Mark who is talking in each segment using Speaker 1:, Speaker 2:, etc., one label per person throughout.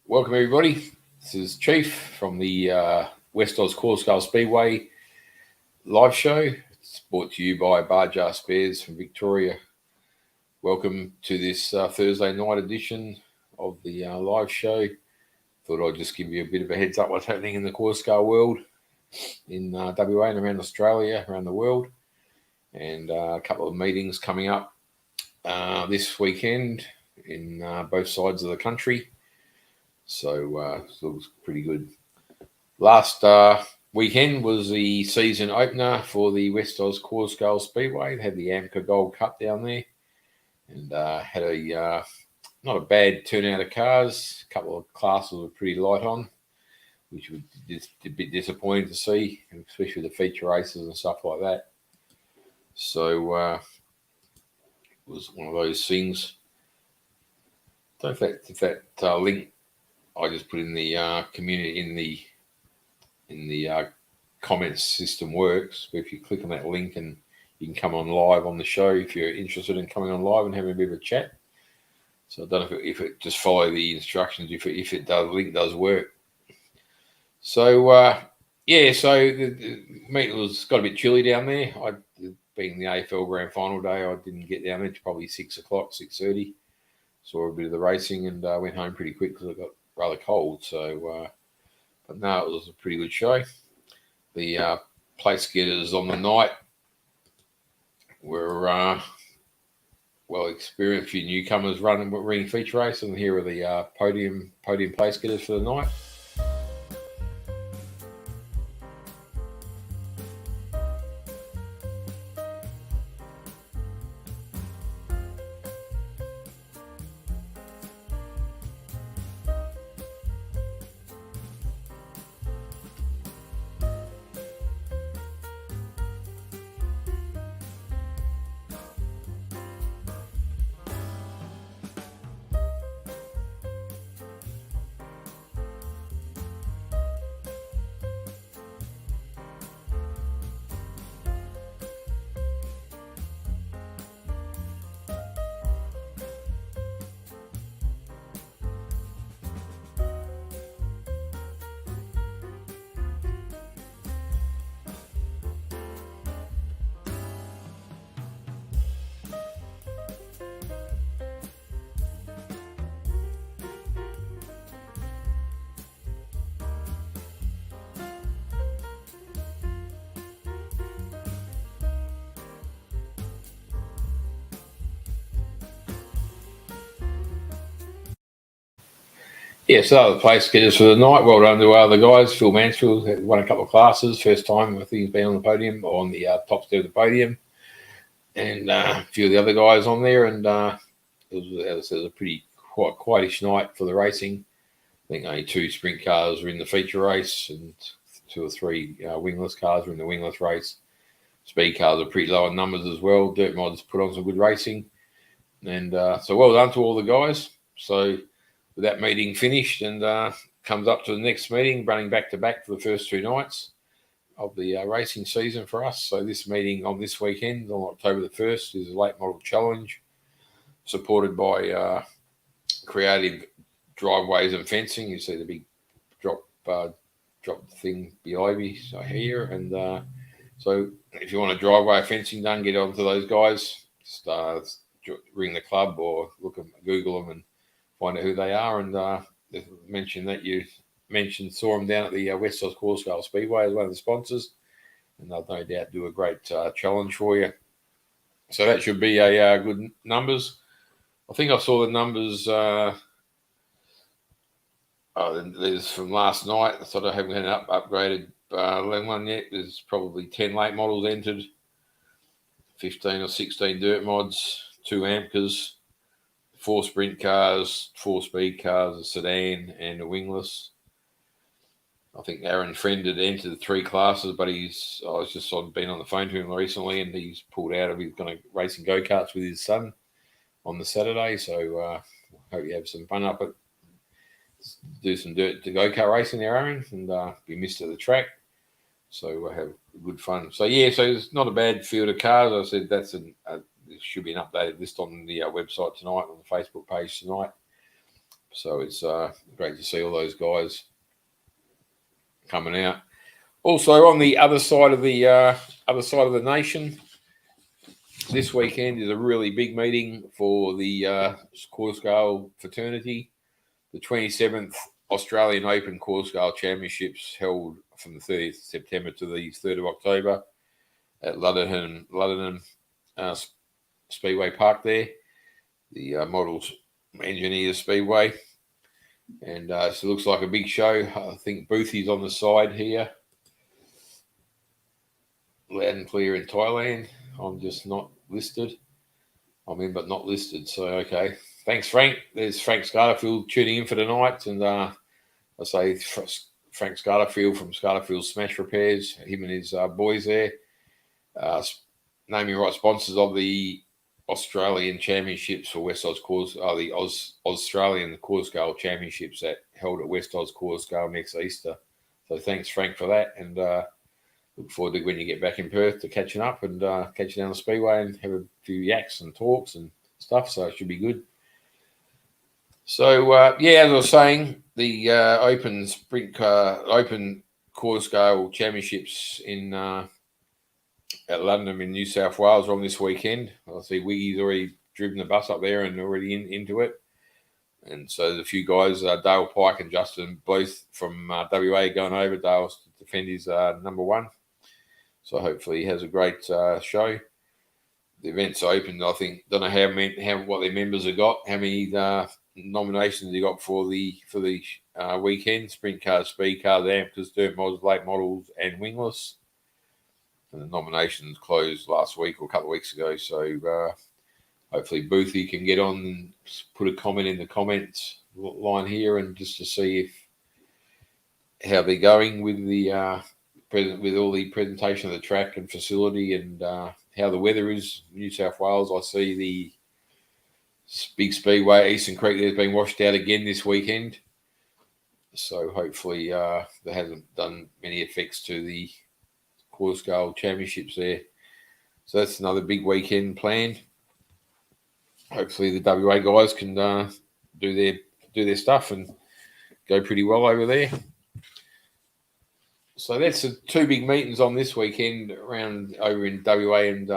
Speaker 1: Welcome everybody. This is Chief from the West Oz Scale Speedway live show. It's brought to you by Bar Jar Spares from Victoria. Welcome to this Thursday night edition of the live show. Thought I'd just give you a bit of a heads up what's happening in the quarter scale world in WA and around Australia, around the world, and a couple of meetings coming up this weekend in both sides of the country. So it looks pretty good. Last weekend was the season opener for the West Oz Quarter Scale Speedway. They had the AMCA Gold Cup down there, and had a not a bad turnout of cars. A couple of classes were pretty light on, which was just a bit disappointing to see, especially the feature races and stuff like that. So it was one of those things. Don't know if that link I just put in the community in the comments system works. But if you click on that link and you can come on live on the show if you're interested in coming on live and having a bit of a chat. So I don't know if it just follow the instructions if it does, the link does work. So yeah, so the meet was got a bit chilly down there. Being the AFL Grand Final day, I didn't get down there to probably 6 o'clock, 6:30. Saw a bit of the racing and went home pretty quick because it got rather cold. So, but no, it was a pretty good show. The place getters on the night were well experienced. A few newcomers running ring feature race, and here are the podium place getters for the night. Yeah, so the place getters for the night. Well done to other guys. Phil Mansfield won a couple of classes. First time I think he's been on the podium, or on the top step of the podium. And a few of the other guys on there. And it was a pretty quietish night for the racing. I think only 2 sprint cars were in the feature race and 2 or 3 wingless cars were in the wingless race. Speed cars are pretty low in numbers as well. Dirt mods put on some good racing. And so well done to all the guys. So with that meeting finished and comes up to the next meeting, running back to back for the first 2 nights of the racing season for us. So this meeting on this weekend, on October the 1st, is a late model challenge supported by Creative Driveways and Fencing. You see the big drop thing behind me here. And so if you want a driveway fencing done, get onto those guys. Just ring the club or Google them and find out who they are, and mention that you saw them down at the West Oz Quarter Scale Speedway as one of the sponsors, and they'll no doubt do a great challenge for you. So that should be a good numbers. I think I saw the numbers. There's from last night. I thought I haven't had an upgraded one yet. There's probably 10 late models entered, 15 or 16 dirt mods, 2 AMCAs, 4 sprint cars, 4 speed cars, a sedan, and a wingless. I think Aaron Friend had entered 3 classes, but I was just been on the phone to him recently, and he's pulled out of. He's going to racing go-karts with his son on the Saturday. So hope you have some fun up at do some dirt to go-kart racing there, Aaron, and be missed at the track. So we'll have good fun. So yeah, so it's not a bad field of cars. I said that's there should be an updated list on the website tonight, on the Facebook page tonight. So it's great to see all those guys coming out. Also, on the other side of the nation, this weekend is a really big meeting for the quarter scale fraternity. The 27th Australian Open Quarter Scale Championships held from the 30th of September to the 3rd of October at Luddenham Speedway Park there, the Models Engineers Speedway. And so it looks like a big show. I think Boothie's on the side here. Loud and clear in Thailand. I'm just not listed. I'm in, but not listed. So, okay. Thanks, Frank. There's Frank Scarterfield tuning in for tonight. And I say Frank Scarterfield from Scarterfield Smash Repairs, him and his boys there. Naming right sponsors of the Australian Championships for West Oz Course, the Australian Quarter Scale Championships that held at West Oz Quarter Scale next Easter. So thanks, Frank, for that. And look forward to when you get back in Perth to catching up and catching down the Speedway and have a few yaks and talks and stuff. So it should be good. So, as I was saying, the Open Quarter Scale Championships at London in New South Wales are on this weekend. I see Wiggy's already driven the bus up there and already into it. And so there's a few guys, Dale Pike and Justin both from WA going over. Dale's to defend his number one. So hopefully he has a great show. The event's open. I think, don't know what their members have got, how many nominations they got for the weekend: sprint cars, speed cars, amateurs, dirt models, late models, and wingless. And the nominations closed last week or a couple of weeks ago. So hopefully Boothie can get on and put a comment in the comments line here, and just to see how they're going with with all the presentation of the track and facility, and how the weather is in New South Wales. I see the big Speedway, Eastern Creek, has been washed out again this weekend. So hopefully that hasn't done many effects to the Quarter Scale Championships there. So that's another big weekend planned. Hopefully the WA guys can do their stuff and go pretty well over there. So that's the two big meetings on this weekend around over in WA and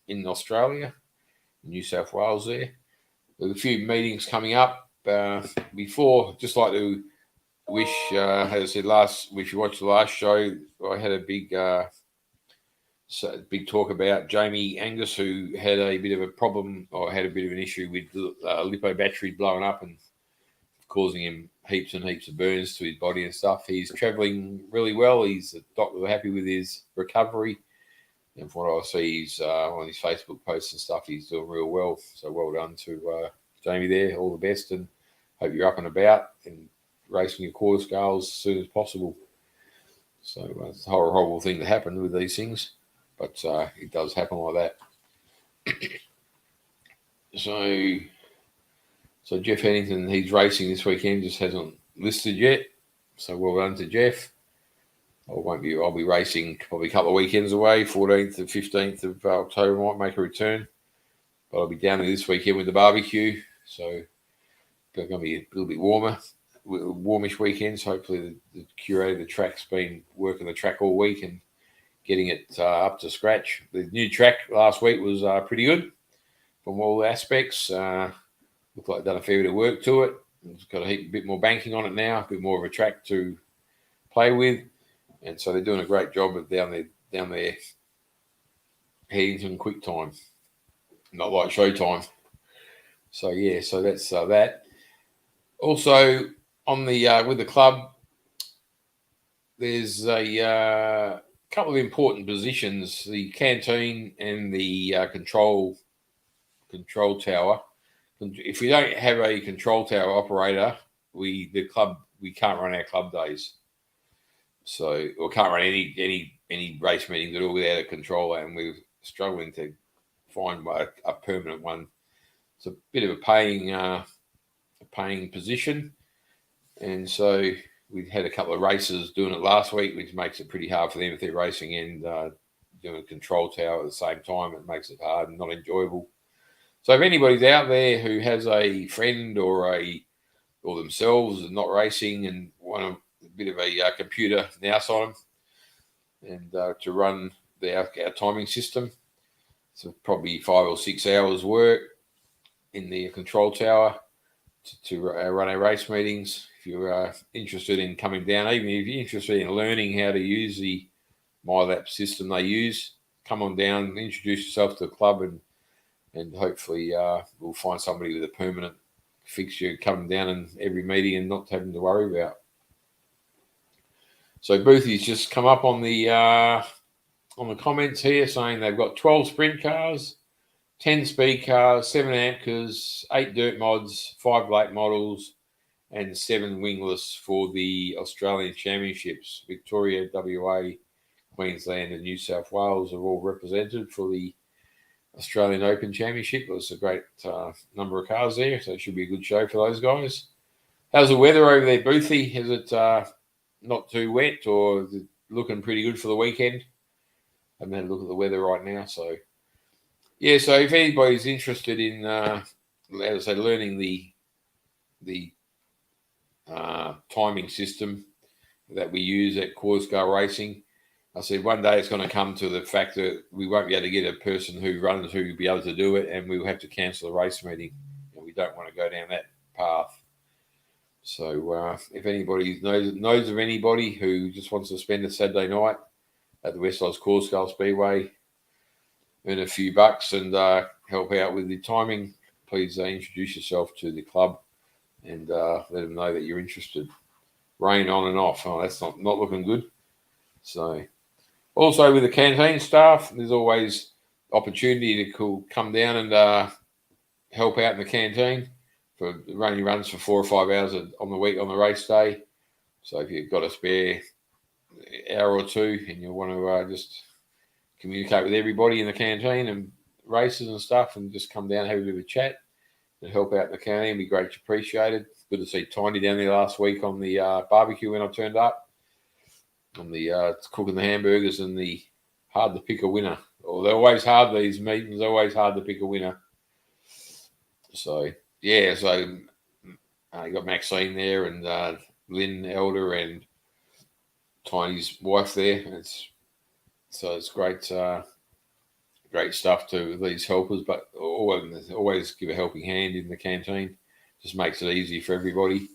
Speaker 1: in Australia, New South Wales there. There's a few meetings coming up. Before, just like to wish, as I said if you watched the last show, I had a big talk about Jamie Angus, who had a bit of a problem or had a bit of an issue with lipo battery blowing up and causing him heaps and heaps of burns to his body and stuff. He's travelling really well. The doctors are happy with his recovery. And from what I see, he's on his Facebook posts and stuff, he's doing real well. So well done to Jamie there. All the best, and hope you're up and about and racing your quarter scales as soon as possible. So it's a horrible thing to happen with these things, but it does happen like that. So Jeff Hennington, he's racing this weekend, just hasn't listed yet. So well done to Jeff. I'll be racing probably a couple of weekends away, 14th to 15th of October, might make a return. But I'll be down there this weekend with the barbecue. So it's going to be a little bit warmish weekend. So hopefully the curator of the track's been working the track all week and getting it up to scratch. The new track last week was pretty good from all aspects. Looked like done a fair bit of work to it. It's got a bit more banking on it now, a bit more of a track to play with. And so they're doing a great job of down there heading to quick time, not like showtime. So yeah, so that's that. Also on the with the club, there's a couple of important positions: the canteen and the control tower. If we don't have a control tower operator, we can't run our club days. So, or can't run any race meetings at all without a controller, and we're struggling to find a permanent one. It's a bit of a paying position, and so we had a couple of races doing it last week, which makes it pretty hard for them if they're racing and doing a control tower at the same time. It makes it hard and not enjoyable. So if anybody's out there who has a friend or a or themselves and not racing and want a bit of a computer nous on them and to run our timing system. So probably 5 or 6 hours work in the control tower to run our race meetings. If you're interested in coming down, even if you're interested in learning how to use the MyLap system they use, come on down, introduce yourself to the club, and hopefully we'll find somebody with a permanent fixture coming down in every meeting and not having to worry about. So Boothie's just come up on the comments here saying they've got 12 sprint cars, 10 speed cars, 7 Amcas, 8 dirt mods, 5 late models, and 7 wingless for the Australian Championships. Victoria, WA, Queensland, and New South Wales are all represented for the Australian Open Championship. There's a great number of cars there, so it should be a good show for those guys. How's the weather over there, Boothie? Is it not too wet, or is it looking pretty good for the weekend? I haven't had a look at the weather right now, so yeah. So if anybody's interested in, as I say, learning the timing system that we use at Quarter Racing, I said one day it's going to come to the fact that we won't be able to get a person who runs who will be able to do it, and we'll have to cancel the race meeting. And we don't want to go down that path. So if anybody knows of anybody who just wants to spend a Saturday night at the West Oz Corscale Speedway, earn a few bucks and help out with the timing, please introduce yourself to the club and let them know that you're interested. Rain on and off. Oh, that's not looking good. So also with the canteen staff, there's always opportunity to come down and help out in the canteen for running runs for 4 or 5 hours on the week on the race day. So if you've got a spare hour or two and you want to just communicate with everybody in the canteen and races and stuff and just come down and have a bit of a chat and help out in the canteen, it'd be greatly appreciated. Good to see Tiny down there last week on the barbecue when I turned up. On the cooking the hamburgers and the hard to pick a winner. Well, they're always hard, these meetings, always hard to pick a winner. So, yeah, so you got Maxine there and Lynn Elder and Tiny's wife there. It's great great stuff to these helpers, but always give a helping hand in the canteen. Just makes it easy for everybody.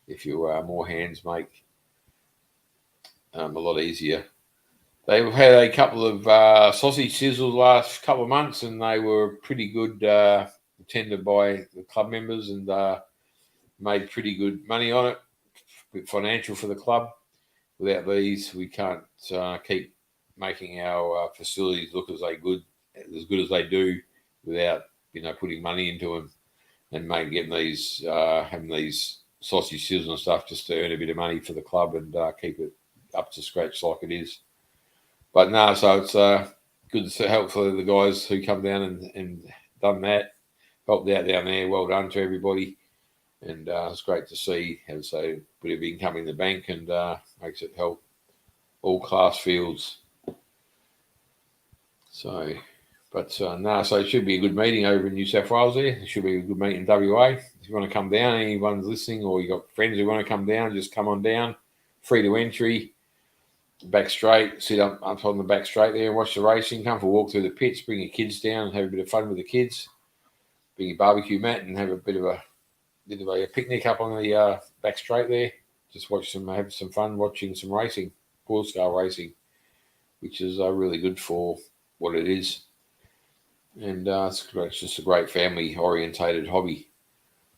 Speaker 1: If you more hands make a lot easier. They've had a couple of sausage sizzles last couple of months, and they were pretty good, attended by the club members, and made pretty good money on it. A bit financial for the club. Without these, we can't keep making our facilities look as good as they do without putting money into them and getting these having these sausage sizzles and stuff just to earn a bit of money for the club and keep it up to scratch like it is. But no, so it's good to see. Hopefully the guys who come down and done that, helped out down there. Well done to everybody. And it's great to see, as I say, a bit of income in the bank and makes it help all class fields. So, but so it should be a good meeting over in New South Wales there. It should be a good meeting in WA. If you want to come down, anyone's listening or you got friends who want to come down, just come on down. Free to entry. Back straight, sit up on the back straight there and watch the racing. Come for a walk through the pits, bring your kids down and have a bit of fun with the kids. Bring your barbecue mat and have a bit of a picnic up on the back straight there. Just have some fun watching some racing, full-scale racing, which is really good for what it is. And it's just a great family-orientated hobby.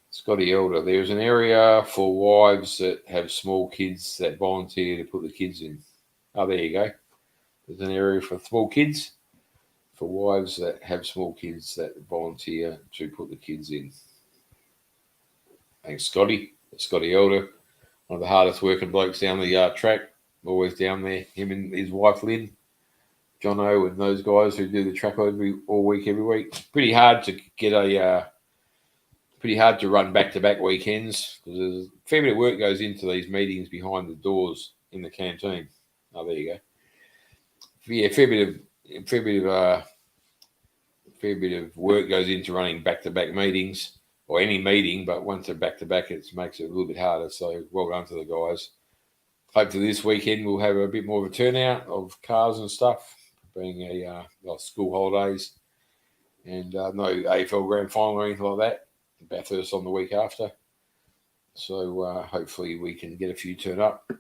Speaker 1: Scotty Elder, there's an area for wives that have small kids that volunteer to put the kids in. Oh, there you go. There's an area for small kids, for wives that have small kids that volunteer to put the kids in. Thanks, Scotty. Scotty Elder, one of the hardest working blokes down the track, always down there. Him and his wife, Lynn, Jono, and those guys who do the track all week, every week. It's pretty hard to get pretty hard to run back-to-back weekends because there's a fair bit of work goes into these meetings behind the doors in the canteen. Oh, there you go. Yeah, fair bit of work goes into running back-to-back meetings or any meeting, but once they're back to back, it makes it a little bit harder. So well done to the guys. Hopefully this weekend we'll have a bit more of a turnout of cars and stuff, being like school holidays, and no AFL Grand Final or anything like that. Bathurst on the week after. So hopefully we can get a few turn up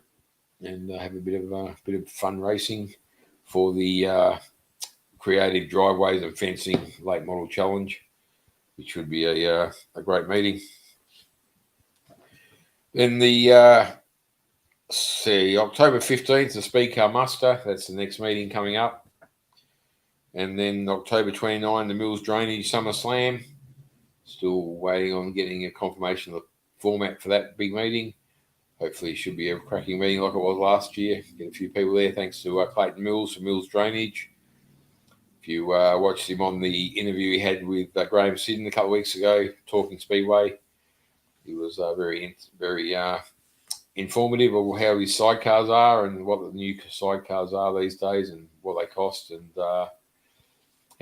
Speaker 1: and have a bit of fun racing for the creative driveways and fencing late model challenge, which would be a great meeting. Then the October 15th, the Speed Car Muster. That's the next meeting coming up. And then October 29, the Mills Drainage Summer Slam. Still waiting on getting a confirmation of the format for that big meeting. Hopefully it should be a cracking meeting like it was last year. Get a few people there. Thanks to Clayton Mills from Mills Drainage. If you watched him on the interview he had with Graham Sidden a couple of weeks ago, talking Speedway, he was very informative of how his sidecars are and what the new sidecars are these days and what they cost and how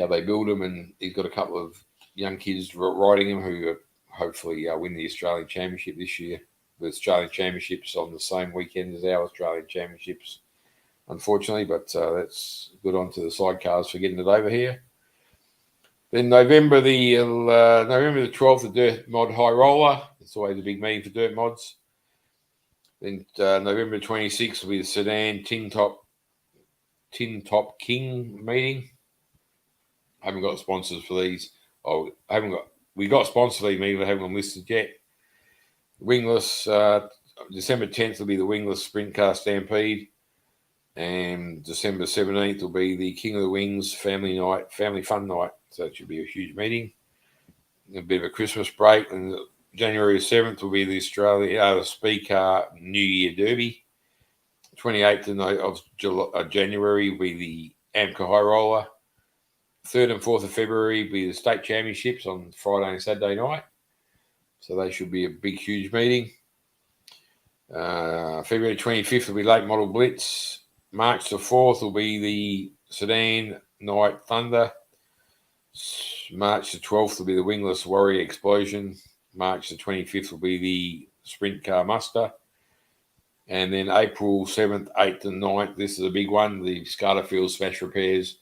Speaker 1: they build them. And he's got a couple of young kids riding them who hopefully win the Australian Championship this year. The Australian Championships on the same weekend as our Australian Championships, unfortunately, but that's good on to the sidecars for getting it over here. Then November the 12th, the Dirt Mod High Roller. It's always a big meeting for dirt mods. Then November 26th will be the Sedan Tin Top King meeting. I haven't got sponsors for these. We got sponsors for these meetings, but I haven't got them listed yet. Wingless, December 10th will be the Wingless Sprint Car Stampede. And December 17th will be the King of the Wings Family Fun Night. So it should be a huge meeting. A bit of a Christmas break. And January 7th will be the Speed Car New Year Derby. 28th of January will be the AMCA High Roller. 3rd and 4th of February will be the State Championships on Friday and Saturday night. So they should be a big, huge meeting. February 25th will be Late Model Blitz. March the 4th will be the Sedan Night Thunder. March the 12th will be the Wingless Warrior Explosion. March the 25th will be the Sprint Car Muster. And then April 7th, 8th and 9th, this is a big one, the Scarterfield Smash Repairs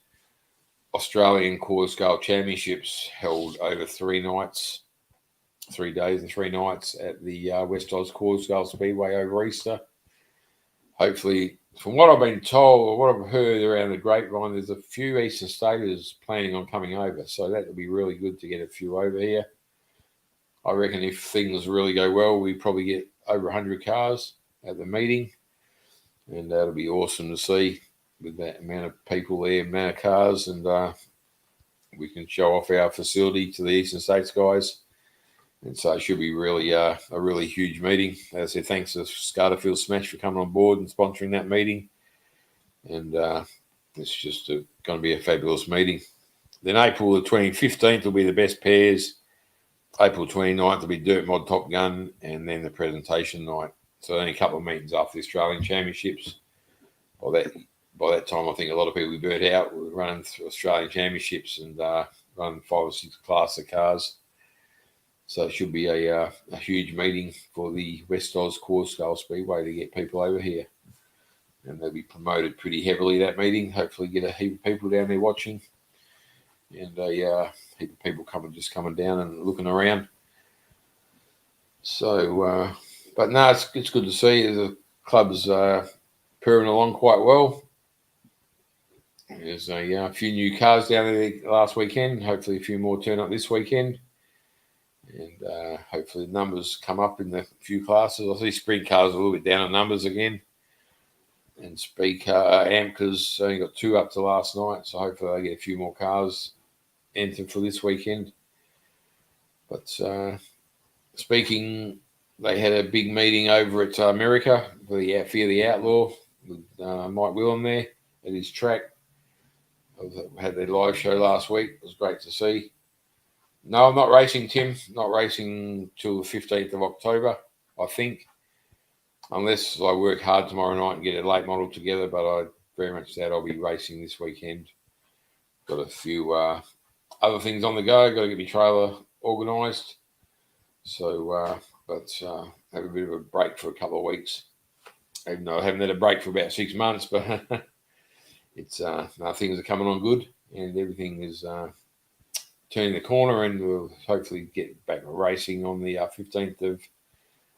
Speaker 1: Australian Quarter Scale Championships held over 3 days and 3 nights at the West Oz Quarter Scale Speedway over Easter. Hopefully, from what I've been told or what I've heard around the grapevine, there's a few Eastern Staters planning on coming over. So that would be really good to get a few over here. I reckon if things really go well, we probably get over 100 cars at the meeting. And that'll be awesome to see with that amount of people there, amount of cars. And we can show off our facility to the Eastern States guys. And so it should be really a really huge meeting. As I said, thanks to Scarterfield Smash for coming on board and sponsoring that meeting. And it's just going to be a fabulous meeting. Then April the 15th will be the best pairs. April 29th will be Dirt Mod Top Gun, and then the presentation night. So only a couple of meetings after the Australian Championships. By that time, I think a lot of people will be burnt out. We're running through Australian Championships and running 5 or 6 class of cars. So it should be a huge meeting for the West Oz Quarter Scale Speedway to get people over here. And they'll be promoted pretty heavily, that meeting. Hopefully get a heap of people down there watching. And a heap of people coming down and looking around. So, but no, it's good to see the club's purring along quite well. There's a few new cars down there last weekend. Hopefully a few more turn up this weekend. And hopefully the numbers come up in the few classes. I see sprint cars a little bit down in numbers again. And speed car AMCA's only got 2 up to last night. So hopefully they get a few more cars entered for this weekend. But speaking, they had a big meeting over at America for the Fear the Outlaw with Mike Willem there at his track. Had their live show last week. It was great to see. No, I'm not racing, Tim. Not racing till the 15th of October, I think. Unless I work hard tomorrow night and get a late model together, but I very much doubt I'll be racing this weekend. Got a few other things on the go. Got to get my trailer organised. So, have a bit of a break for a couple of weeks. Even though I haven't had a break for about 6 months, but it's things are coming on good, and everything is turning the corner, and we'll hopefully get back racing on the 15th of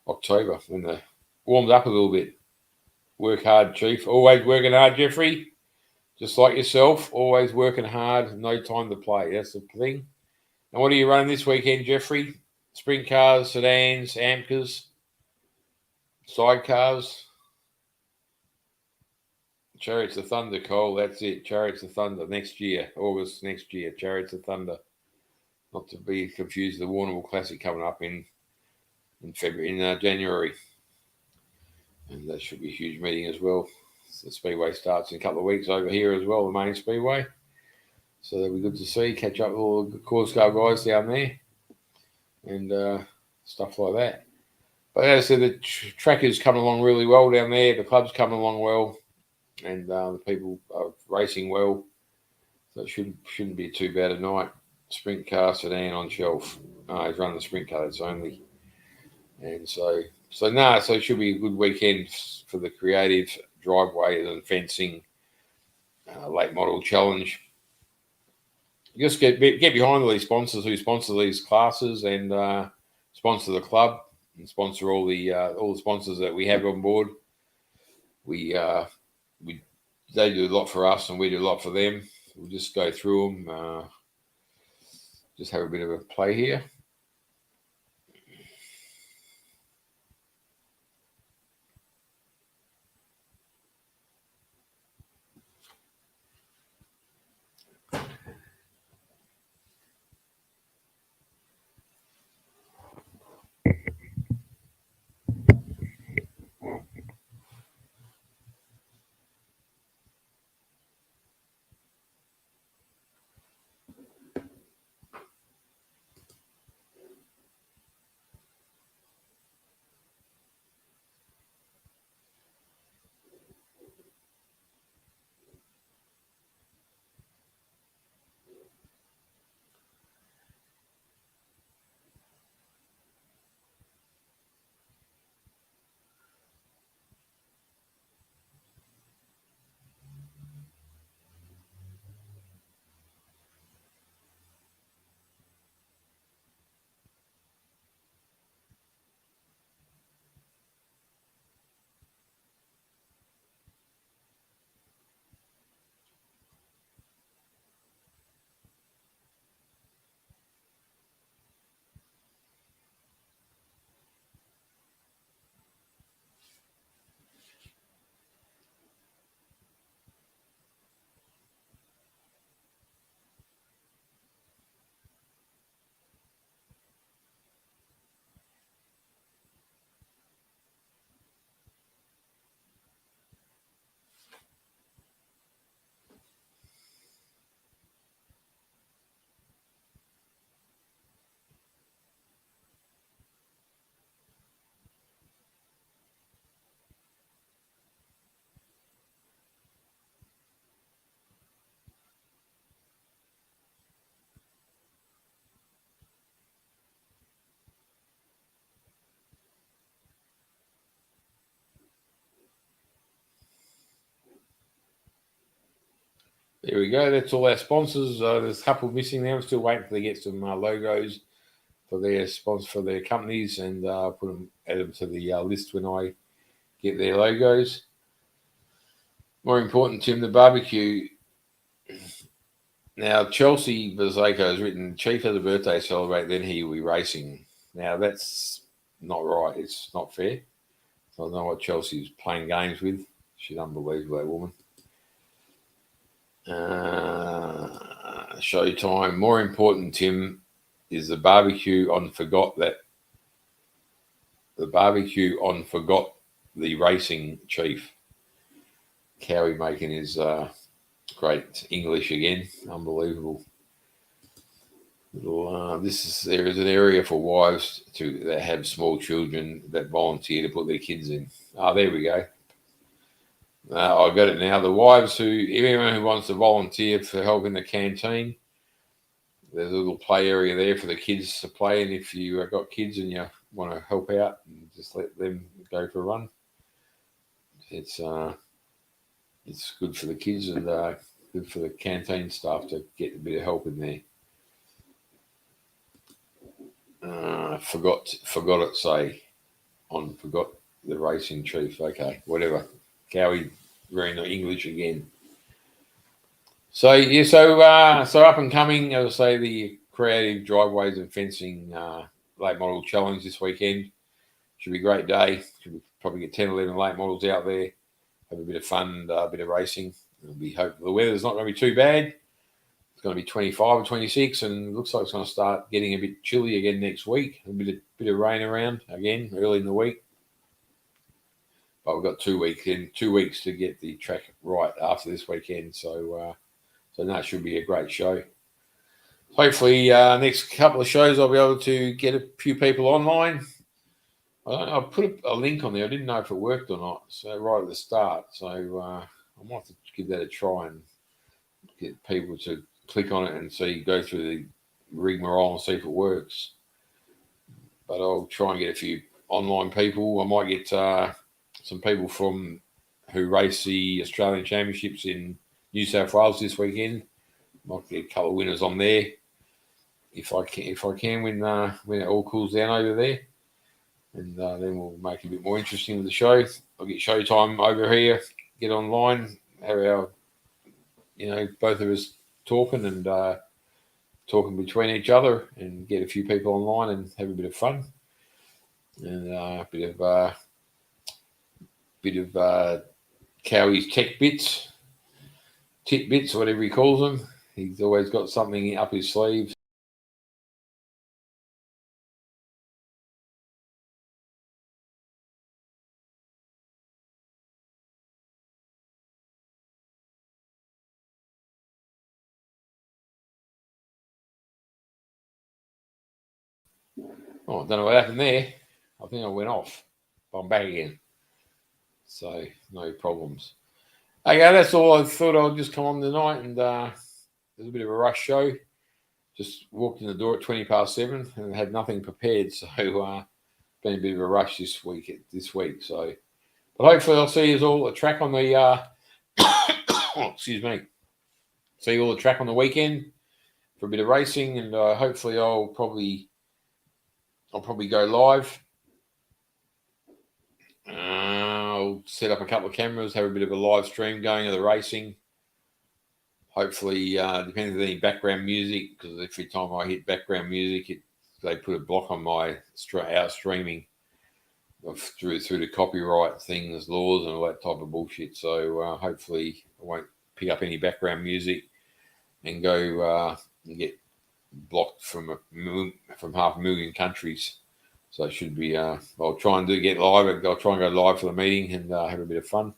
Speaker 1: October when the warms up a little bit. Work hard, Chief. Always working hard, Jeffrey. Just like yourself, always working hard. No time to play. That's the thing. And what are you running this weekend, Jeffrey? Sprint cars, sedans, AMCAs, sidecars, Chariots of Thunder, Cole. That's it. Chariots of Thunder next year, August next year. Chariots of Thunder. Not to be confused with the Warrnambool Classic coming up in January. And that should be a huge meeting as well. The Speedway starts in a couple of weeks over here as well, the main Speedway. So that'll be good to see. Catch up with all the Course Car guys down there and stuff like that. But as I said, the track is coming along really well down there. The club's coming along well, and the people are racing well. So it shouldn't be too bad a night. Sprint car, sedan on shelf. He's running the sprint car, that's only. And so it should be a good weekend for the creative driveway and fencing late model challenge. Just get behind all these sponsors who sponsor these classes and sponsor the club and sponsor all the sponsors that we have on board. They do a lot for us and we do a lot for them. We'll just go through them. Just have a bit of a play here. There we go. That's all our sponsors. There's a couple missing now. I'm still waiting for they get some logos for their sponsors for their companies and add them to the list when I get their logos. More important, Tim, the barbecue. Now, Chelsea Bazako has written, Chief has a birthday to celebrate, then he will be racing. Now, that's not right. It's not fair. So I don't know what Chelsea's playing games with. She's unbelievable, that woman. Showtime. More important, Tim, is the barbecue on Forgot the racing Chief. Cowie making his great English again. Unbelievable. There is an area for wives that have small children that volunteer to put their kids in. There we go. I got it now. The wives anyone who wants to volunteer for help in the canteen, there's a little play area there for the kids to play, and if you got kids and you want to help out, and just let them go for a run. It's good for the kids and good for the canteen staff to get a bit of help in there. Forgot it. Forgot the racing chief. Okay, whatever. Cowie reading the English again. So yeah, so up and coming, as I say, the creative driveways and fencing late model challenge this weekend. Should be a great day. Should probably get 10, 11 late models out there. Have a bit of fun and a bit of racing. We hope the weather's not going to be too bad. It's going to be 25 or 26, and it looks like it's going to start getting a bit chilly again next week. A bit of rain around again early in the week. But we've got 2 weeks to get the track right after this weekend. So that should be a great show. Hopefully, next couple of shows I'll be able to get a few people online. I'll put a link on there. I didn't know if it worked or not. So right at the start. So I might have to give that a try and get people to click on it and go through the rigmarole and see if it works. But I'll try and get a few online people. I might get some people who race the Australian Championships in New South Wales this weekend. Might get a couple of winners on there if I can when it all cools down over there. And then we'll make it a bit more interesting with the show. I'll get showtime over here, get online, have our, both of us talking and talking between each other, and get a few people online and have a bit of fun. And a bit of Cowie's tidbits, whatever he calls them. He's always got something up his sleeves. Oh, I don't know what happened there. I think I went off. But I'm back again. So, no problems. Okay, that's all. I thought I'd just come on tonight, and there's a bit of a rush show. Just walked in the door at 7:20 and had nothing prepared. So, been a bit of a rush this week. So, but hopefully I'll see you all at the track on the, excuse me. See you all at the track on the weekend for a bit of racing, and hopefully I'll probably go live. I'll set up a couple of cameras, have a bit of a live stream going of the racing. Hopefully, depending on any background music, because every time I hit background music, they put a block on our streaming through the copyright things, laws, and all that type of bullshit. So hopefully, I won't pick up any background music and go and get blocked from 500,000 countries. So it should be. I'll try and get live. I'll try and go live for the meeting and have a bit of fun.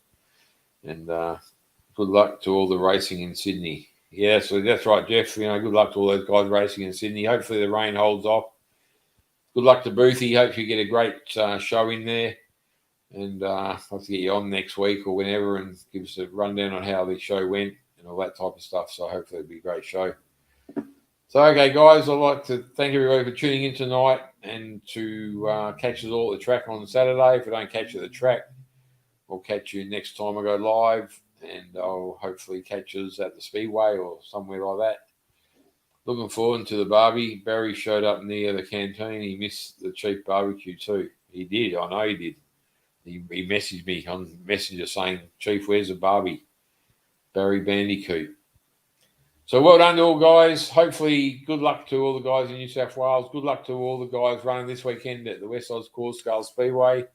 Speaker 1: And good luck to all the racing in Sydney. Yeah, so that's right, Jeff. Good luck to all those guys racing in Sydney. Hopefully the rain holds off. Good luck to Boothie. Hope you get a great show in there. And I'll have to get you on next week or whenever and give us a rundown on how the show went and all that type of stuff. So hopefully it'll be a great show. So, okay, guys, I'd like to thank everybody for tuning in tonight and to catch us all at the track on Saturday. If we don't catch you at the track, we'll catch you next time I go live, and I'll hopefully catch us at the Speedway or somewhere like that. Looking forward to the barbie. Barry showed up near the canteen. He missed the cheap barbecue too. He did. I know he did. He messaged me on Messenger saying, Chief, where's the barbie? Barry Bandicoot. So well done to all guys. Hopefully, good luck to all the guys in New South Wales. Good luck to all the guys running this weekend at the West Oz Course Scale Speedway.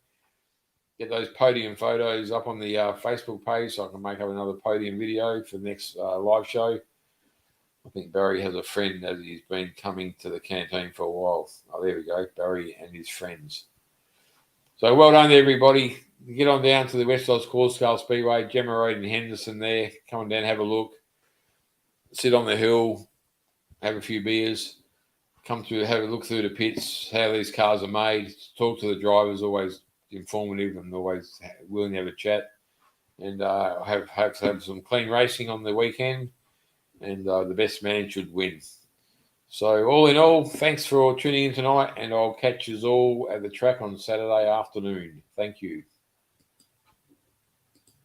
Speaker 1: Get those podium photos up on the Facebook page so I can make up another podium video for the next live show. I think Barry has a friend as he's been coming to the canteen for a while. Oh, there we go. Barry and his friends. So well done to everybody. Get on down to the West Oz Course Scale Speedway. Gemma Road and Henderson there. Come on down, have a look. Sit on the hill, have a few beers, come through, have a look through the pits, how these cars are made, talk to the drivers, always informative and always willing to have a chat. And hope to have some clean racing on the weekend, and the best man should win. So all in all, thanks for tuning in tonight, and I'll catch you all at the track on Saturday afternoon. Thank you.